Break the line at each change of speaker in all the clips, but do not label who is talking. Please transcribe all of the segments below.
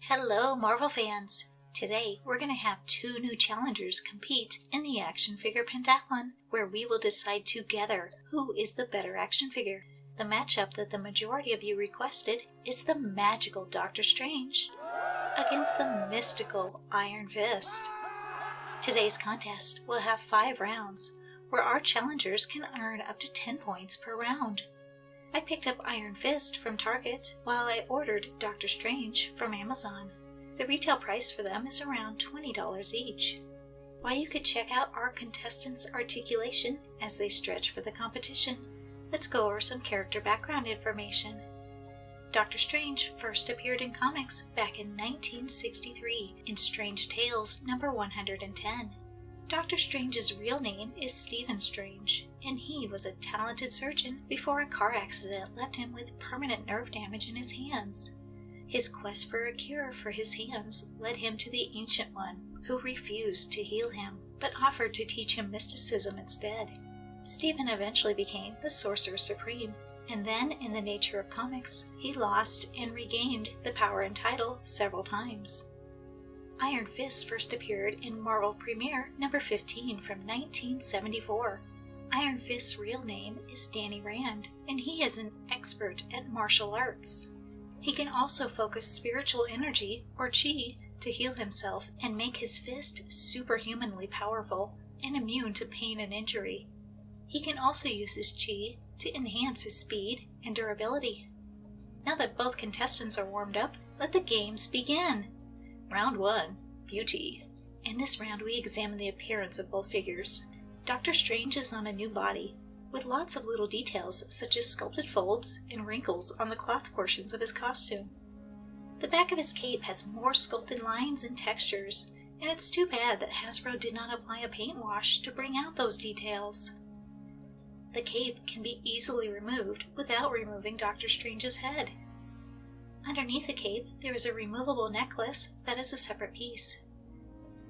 Hello, Marvel fans! Today, we're going to have two new challengers compete in the Action Figure Pentathlon, where we will decide together who is the better action figure. The matchup that the majority of you requested is the magical Doctor Strange against the mystical Iron Fist. Today's contest will have 5 rounds, where our challengers can earn up to 10 points per round. I picked up Iron Fist from Target, while I ordered Doctor Strange from Amazon. The retail price for them is around $20 each. While you could check out our contestants' articulation as they stretch for the competition, let's go over some character background information. Doctor Strange first appeared in comics back in 1963 in Strange Tales number 110. Doctor Strange's real name is Stephen Strange, and he was a talented surgeon before a car accident left him with permanent nerve damage in his hands. His quest for a cure for his hands led him to the Ancient One, who refused to heal him, but offered to teach him mysticism instead. Stephen eventually became the Sorcerer Supreme, and then, in the nature of comics, he lost and regained the power and title several times. Iron Fist first appeared in Marvel Premiere number 15 from 1974. Iron Fist's real name is Danny Rand, and he is an expert at martial arts. He can also focus spiritual energy, or chi, to heal himself and make his fist superhumanly powerful and immune to pain and injury. He can also use his chi to enhance his speed and durability. Now that both contestants are warmed up, let the games begin! Round 1, Beauty. In this round we examine the appearance of both figures. Doctor Strange is on a new body, with lots of little details such as sculpted folds and wrinkles on the cloth portions of his costume. The back of his cape has more sculpted lines and textures, and it's too bad that Hasbro did not apply a paint wash to bring out those details. The cape can be easily removed without removing Doctor Strange's head. Underneath the cape, there is a removable necklace that is a separate piece.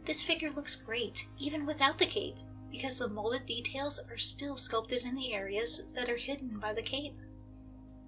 This figure looks great, even without the cape, because the molded details are still sculpted in the areas that are hidden by the cape.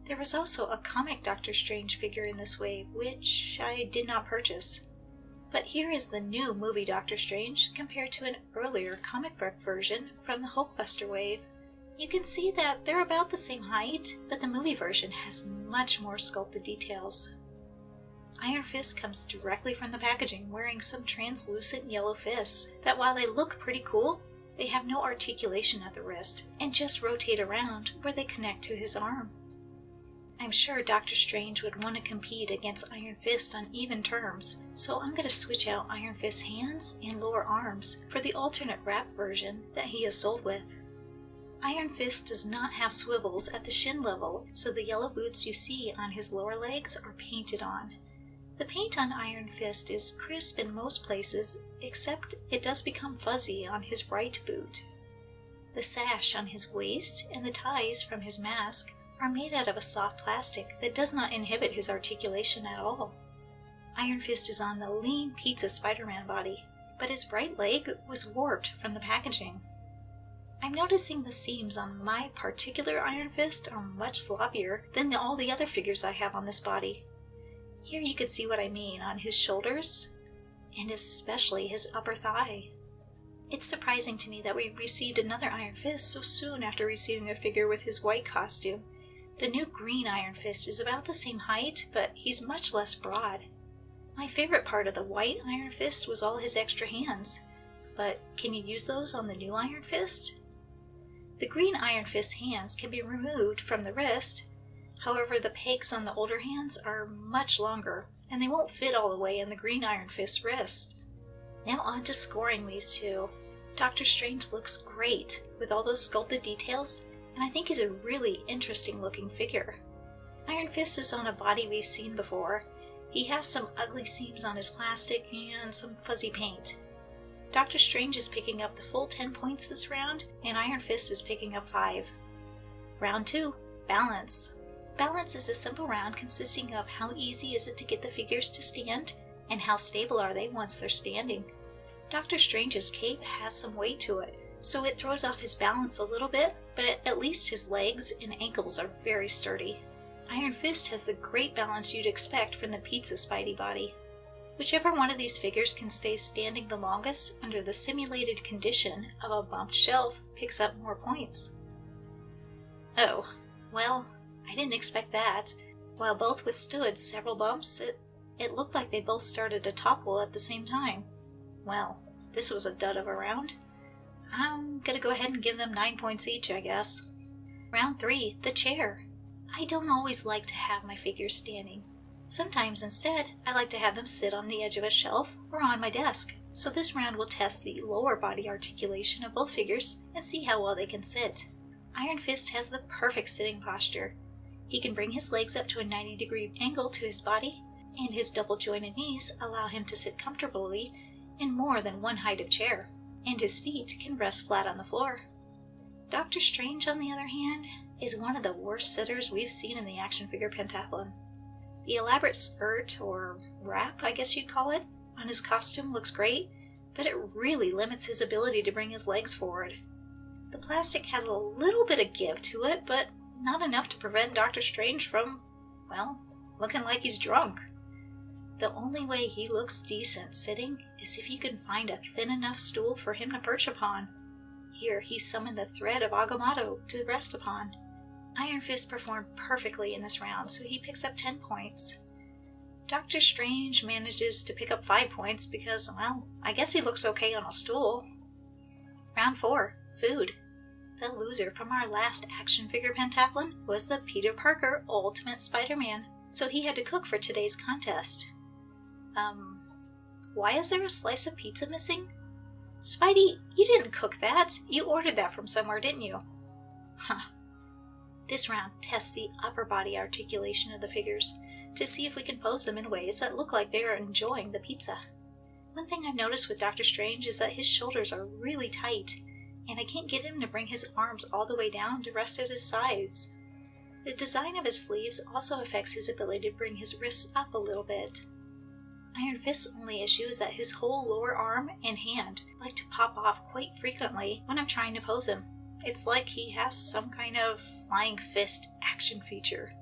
There was also a comic Doctor Strange figure in this wave, which I did not purchase. But here is the new movie Doctor Strange compared to an earlier comic book version from the Hulkbuster wave. You can see that they're about the same height, but the movie version has much more sculpted details. Iron Fist comes directly from the packaging wearing some translucent yellow fists that, while they look pretty cool, they have no articulation at the wrist and just rotate around where they connect to his arm. I'm sure Doctor Strange would want to compete against Iron Fist on even terms, so I'm going to switch out Iron Fist's hands and lower arms for the alternate wrap version that he is sold with. Iron Fist does not have swivels at the shin level, so the yellow boots you see on his lower legs are painted on. The paint on Iron Fist is crisp in most places, except it does become fuzzy on his right boot. The sash on his waist and the ties from his mask are made out of a soft plastic that does not inhibit his articulation at all. Iron Fist is on the lean pizza Spider-Man body, but his right leg was warped from the packaging. I'm noticing the seams on my particular Iron Fist are much sloppier than all the other figures I have on this body. Here you can see what I mean on his shoulders, and especially his upper thigh. It's surprising to me that we received another Iron Fist so soon after receiving a figure with his white costume. The new green Iron Fist is about the same height, but he's much less broad. My favorite part of the white Iron Fist was all his extra hands, but can you use those on the new Iron Fist? The green Iron Fist hands can be removed from the wrist, however the pegs on the older hands are much longer, and they won't fit all the way in the green Iron Fist wrist. Now on to scoring these two. Doctor Strange looks great with all those sculpted details, and I think he's a really interesting looking figure. Iron Fist is on a body we've seen before. He has some ugly seams on his plastic and some fuzzy paint. Doctor Strange is picking up the full 10 points this round, and Iron Fist is picking up 5. Round 2, Balance. Balance is a simple round consisting of how easy is it to get the figures to stand, and how stable are they once they're standing. Doctor Strange's cape has some weight to it, so it throws off his balance a little bit, but at least his legs and ankles are very sturdy. Iron Fist has the great balance you'd expect from the pizza Spidey body. Whichever one of these figures can stay standing the longest under the simulated condition of a bumped shelf picks up more points. Oh, well, I didn't expect that. While both withstood several bumps, it looked like they both started to topple at the same time. Well, this was a dud of a round. I'm gonna go ahead and give them 9 points each, I guess. Round 3, the chair. I don't always like to have my figures standing. Sometimes instead, I like to have them sit on the edge of a shelf or on my desk. So this round will test the lower body articulation of both figures and see how well they can sit. Iron Fist has the perfect sitting posture. He can bring his legs up to a 90-degree angle to his body, and his double-jointed knees allow him to sit comfortably in more than one height of chair, and his feet can rest flat on the floor. Dr. Strange, on the other hand, is one of the worst sitters we've seen in the Action Figure Pentathlon. The elaborate skirt, or wrap I guess you'd call it, on his costume looks great, but it really limits his ability to bring his legs forward. The plastic has a little bit of give to it, but not enough to prevent Dr. Strange from, well, looking like he's drunk. The only way he looks decent sitting is if you can find a thin enough stool for him to perch upon. Here he summoned the thread of Agamotto to rest upon. Iron Fist performed perfectly in this round, so he picks up 10 points. Dr. Strange manages to pick up 5 points because, well, I guess he looks okay on a stool. Round 4, food. The loser from our last Action Figure Pentathlon was the Peter Parker Ultimate Spider-Man, so he had to cook for today's contest. Why is there a slice of pizza missing? Spidey, you didn't cook that. You ordered that from somewhere, didn't you? Huh. This round tests the upper body articulation of the figures to see if we can pose them in ways that look like they are enjoying the pizza. One thing I've noticed with Dr. Strange is that his shoulders are really tight, and I can't get him to bring his arms all the way down to rest at his sides. The design of his sleeves also affects his ability to bring his wrists up a little bit. Iron Fist's only issue is that his whole lower arm and hand like to pop off quite frequently when I'm trying to pose him. It's like he has some kind of flying fist action feature.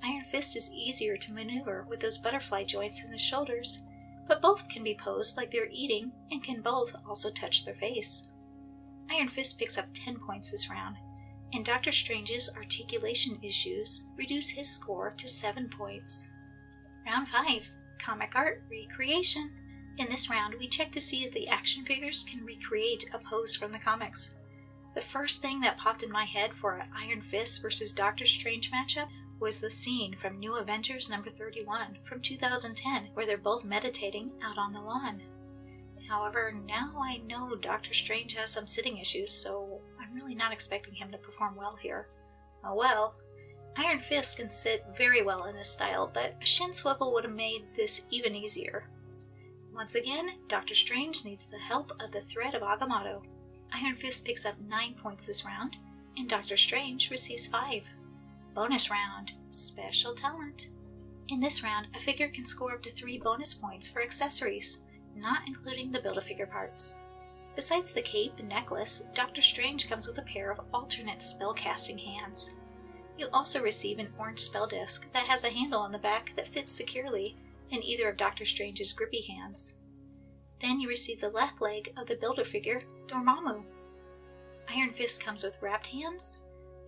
Iron Fist is easier to maneuver with those butterfly joints in his shoulders, but both can be posed like they're eating and can both also touch their face. Iron Fist picks up 10 points this round, and Dr. Strange's articulation issues reduce his score to 7 points. Round 5. Comic Art Recreation. In this round, we check to see if the action figures can recreate a pose from the comics. The first thing that popped in my head for an Iron Fist versus Doctor Strange matchup was the scene from New Avengers number 31 from 2010, where they're both meditating out on the lawn. However, now I know Doctor Strange has some sitting issues, so I'm really not expecting him to perform well here. Oh well. Iron Fist can sit very well in this style, but a shin swivel would have made this even easier. Once again, Dr. Strange needs the help of the thread of Agamotto. Iron Fist picks up 9 points this round, and Dr. Strange receives 5. Bonus round, Special Talent. In this round, a figure can score up to 3 bonus points for accessories, not including the Build-A-Figure parts. Besides the cape and necklace, Dr. Strange comes with a pair of alternate spellcasting hands. You also receive an orange spell disc that has a handle on the back that fits securely in either of Dr. Strange's grippy hands. Then you receive the left leg of the Build-A-Figure, Dormammu. Iron Fist comes with wrapped hands,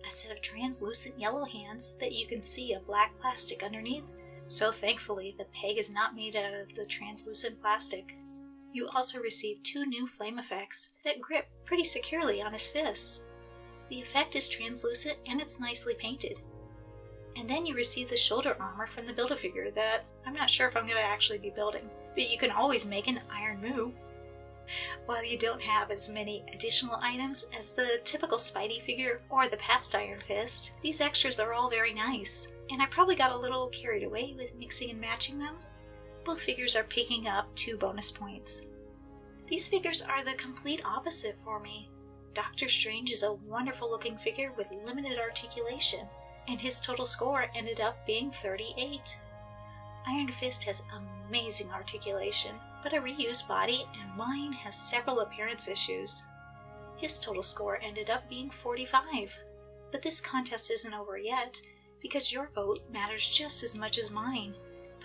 a set of translucent yellow hands that you can see a black plastic underneath, so thankfully the peg is not made out of the translucent plastic. You also receive 2 new flame effects that grip pretty securely on his fists. The effect is translucent and it's nicely painted. And then you receive the shoulder armor from the Build-A-Figure that I'm not sure if I'm going to actually be building, but you can always make an Iron Moo. While you don't have as many additional items as the typical Spidey figure or the past Iron Fist, these extras are all very nice, and I probably got a little carried away with mixing and matching them. Both figures are picking up 2 bonus points. These figures are the complete opposite for me. Doctor Strange is a wonderful looking figure with limited articulation, and his total score ended up being 38. Iron Fist has amazing articulation, but a reused body, and mine has several appearance issues. His total score ended up being 45. But this contest isn't over yet, because your vote matters just as much as mine.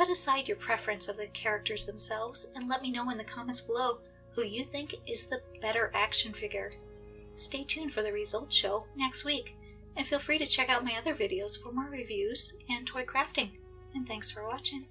Put aside your preference of the characters themselves and let me know in the comments below who you think is the better action figure. Stay tuned for the results show next week, and feel free to check out my other videos for more reviews and toy crafting. And thanks for watching.